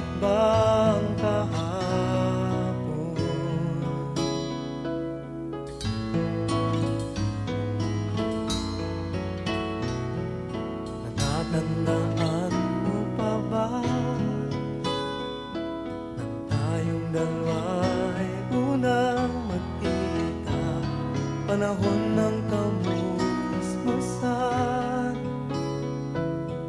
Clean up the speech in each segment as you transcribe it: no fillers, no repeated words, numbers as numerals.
Mababalik ba ang kahapon? Natatandaan mo pa ba nang tayong dalawa'y unang magkita? Panahon ng kamusmusan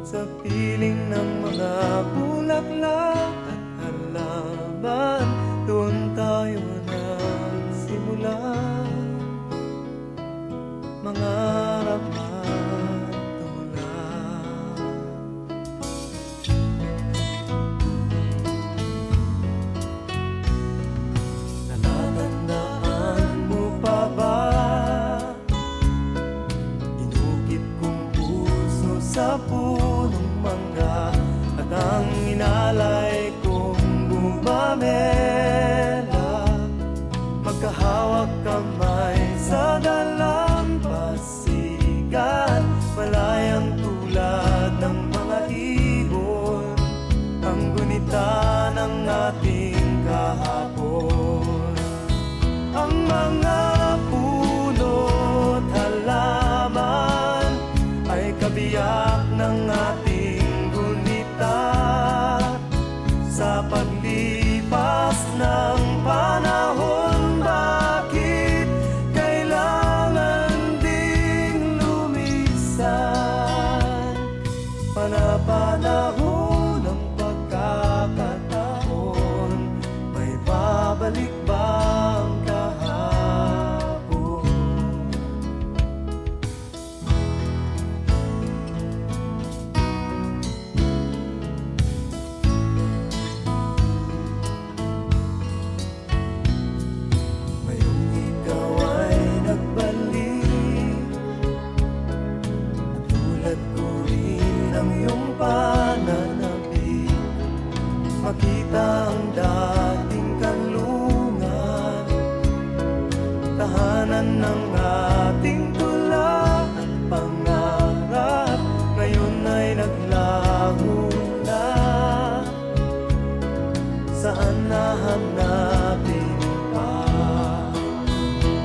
sa piling ng mga bulaklak at halaman. Doon tayo nagsimula mangarap at tumulak. Natatandaan mo pa ba inukit kong puso sa punong mangga at ang inalay kong bumamela, magkahawak kamay sa dalampasigan, malayang tulad ng mga ibon, ang gunita ng ating kahapon. Ang mga puno't halaman ay kabiyak ng ating gunita sa paglipas ng panahon. Bakit kailangan ding lumisan? Panapanahon ng pagkakataon, may babalik ba ang kahapon? Ngayong ikaw ay nagbalik, tulad ko rin ang iyong pananabik, makita ang dating kanlungan, tahanan ng ating tula at pangarap. Ngayon ay naglaho na, saan nahanapin pa?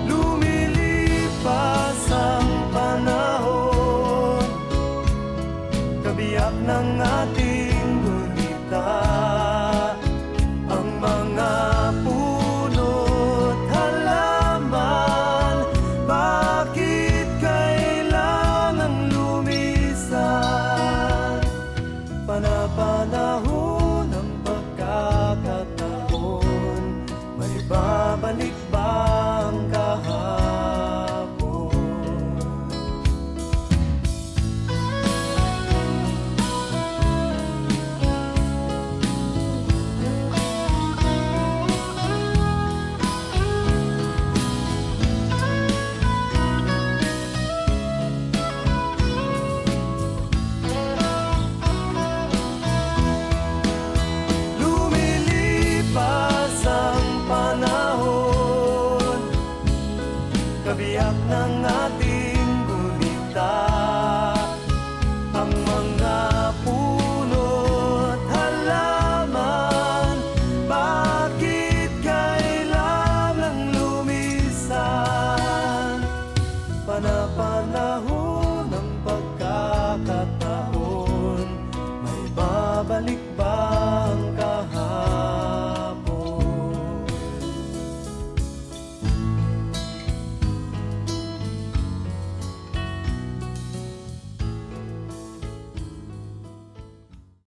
Lumilipas ang panahon, kabiyak ng ating